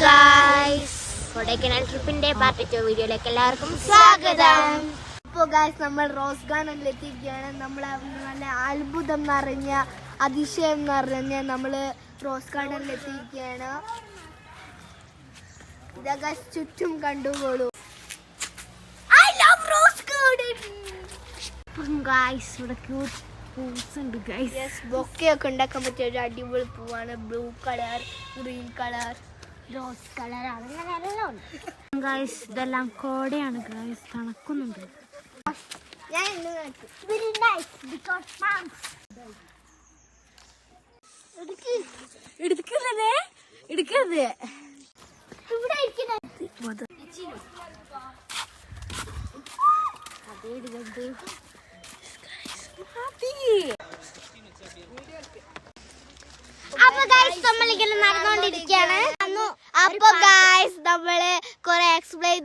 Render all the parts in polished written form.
Guys, Kodaikanal ട്രിപ്പിന്റെ part 2 വീഡിയോയിലേക്ക് എല്ലാവർക്കും സ്വാഗതം. അപ്പോൾ ഗായ്സ്, നമ്മൾ റോസ് ഗാർഡനിൽ എത്തിയിരിക്കുകയാണ്. നമ്മൾ നല്ല അത്ഭുതം നിറഞ്ഞ അതിശയം നിറഞ്ഞ നമ്മൾ റോസ് ഗാർഡനിൽ എത്തിയിരിക്കുകയാണ്. ഇതാ ഗായ്സ്, ചുറ്റും കണ്ടുകൊള്ളൂ. I love rose garden. Guys, ഇവിടെ ക്യൂട്ട് പൂസ് ഉണ്ട് ഗായ്സ്. യെസ്, ബൊക്കെ ഒക്കെ ഉണ്ടാക്കാൻ പറ്റിയ ഒരു അടിപൊളി പൂവാണ്. Blue colour, green colour, rose colour, അങ്ങനെയെല്ലാം ഉണ്ട് ഗായ്സ്. ഇതെല്ലാം കോടയാണ് ഗായ്സ്, തണുക്കുന്നുണ്ട്. ഞാൻ ഇന്ന് എടുക്കരുത്. അപ്പൊ ഗൈസ്, നമ്മളിങ്ങനെ നടന്നുകൊണ്ടിരിക്കുകയാണ്. അപ്പൊ ഗൈസ്, നമ്മള് കൊറേ എക്സ്പ്ലെയിൻ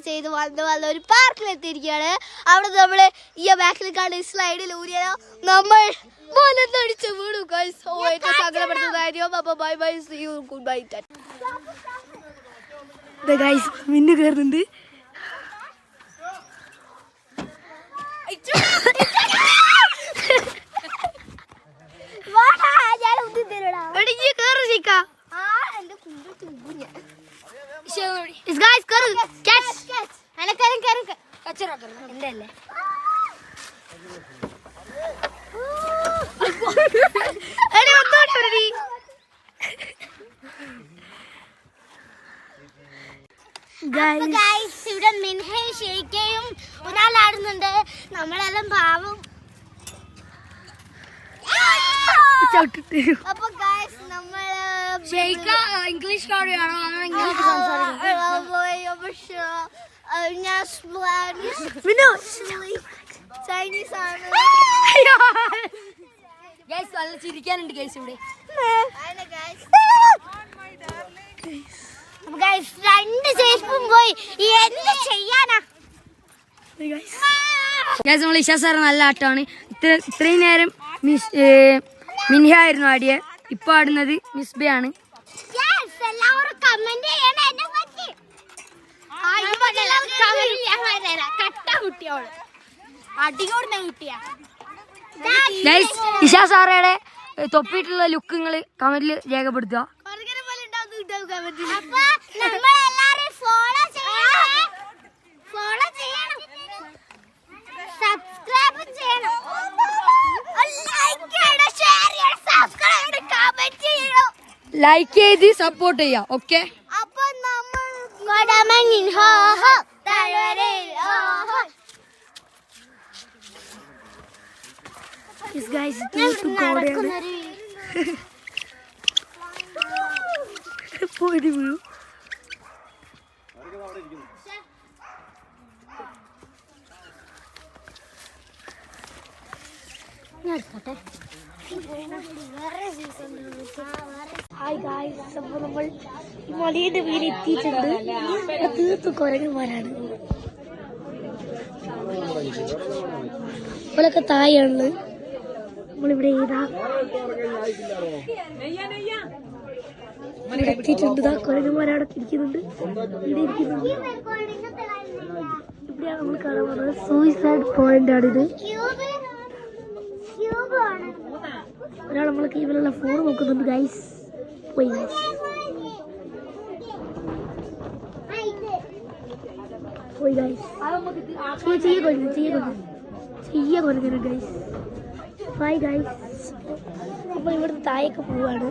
ചെയ്ത് വന്ന ഒരു പാർക്കിൽ എത്തിയിരിക്കുകയാണ്. അവിടെ നമ്മള് ഈ ബാക്കിൽ കാണുന്ന സ്ലൈഡിൽ ഊരിയാലോ നമ്മൾ മലന്നടിച്ച് വീണു ഗൈസ്. ഏറ്റവും സങ്കടപ്പെടുത്തുന്ന കാര്യം. അപ്പൊ bye bye, see you, good bye. Guys, Minnu കയറുന്നുണ്ട്. ഇവിടെ മിൻഹയും ഷെയ്ക്കയും ഒരാളാടുന്നുണ്ട്. നമ്മളെല്ലാം പാവം. അപ്പൊ ഗൈസ്, നമ്മള് ഇംഗ്ലീഷ് കാർഡിയാണോ ചൈനീസ് ആണ്. നല്ല ചിരിക്കാനുണ്ട് ഗൈസ് ഇവിടെ. രണ്ട് ചേർപ്പും പോയി, എന്ത് ചെയ്യാനാ ഗൈസ്. നമ്മൾ ഇഷ സാറ് നല്ല ആട്ടമാണ്. ഇത്രയും നേരം മിൻഹ ആയിരുന്നു ആടിയെ. ഇപ്പൊ ആടുന്നത് മിസ്ബയാണ്. എല്ലാവരും കമന്റ് ചെയ്യണം എന്നെ പറ്റി. കട്ട കുട്ടിയോള് അടികൂടുന്ന കുട്ടിയാ. ഗൈസ്, ഇഷ സാറയുടെ തൊപ്പിയിട്ടുള്ള ലുക്ക് നിങ്ങൾ കമന്റിൽ രേഖപ്പെടുത്തുക. സബ്സ്ക്രൈബ് ചെയ്യണം, ലൈക്ക് ചെയ്ത് സപ്പോർട്ട് ചെയ്യാം. ഓക്കെ, അപ്പൊ നമ്മൾ പോയി വീഴു. ഹായ് ഗായ്സ്, അപ്പോൾ നമ്മൾ മലയുടെ പേര് എത്തിയിട്ടുണ്ട്. തീർത്തും കുരങ്ങന്മാരാണ്. നമ്മളൊക്കെ താഴെയാണ്. നമ്മളിവിടെ എത്തിയിട്ടുണ്ട്. കുരങ്ങന്മാരവിടെ ഇരിക്കുന്നുണ്ട്. ഇവിടെ ഇരിക്കുന്നുണ്ട്. ഇവിടെയാണ് നമ്മൾ കാണാൻ പോകുന്നത്. സൂയിസൈഡ് പോയിന്റ് ആണിത്. ഒരാൾ നമ്മളെ കീഴിലുള്ള ഫോൺ നോക്കുന്നുണ്ട് ഗൈസ്. പോയി ഗൈസ്. ചെയ്യ കൊടുക്കണം ഗൈസ്. Bye guys. അപ്പോൾ ഇവിടുത്തെ താഴേക്ക് പോവാണ്.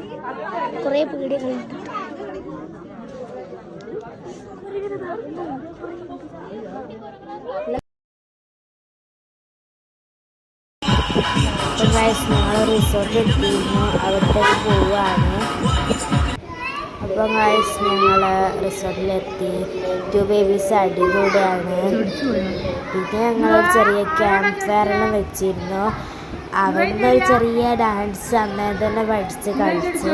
കുറേ പീടികളുണ്ട്. ഞങ്ങൾ റിസോർട്ട് എത്തിയിരുന്നു, അവിടത്തേക്ക് പോവുകയാണ്. അപ്പം ഗൈസ്, ഞങ്ങൾ റിസോർട്ടിലെത്തി. 2 ബേബീസ് അടിപൊളിയാണ്. പിന്നെ ഞങ്ങളൊരു ചെറിയ ക്യാമ്പ് ഫയറെല്ലാം വെച്ചിരുന്നു. അവിടുന്ന് ഒരു ചെറിയ ഡാൻസ് അന്നേരം തന്നെ പഠിച്ച് കളിച്ച്.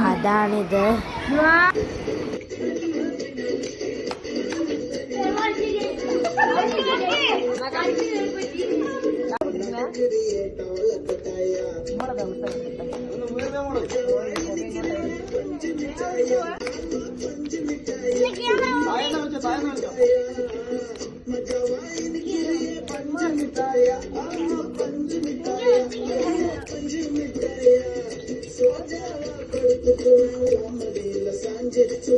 അതാണിത്. சாஞ்சரிச்சு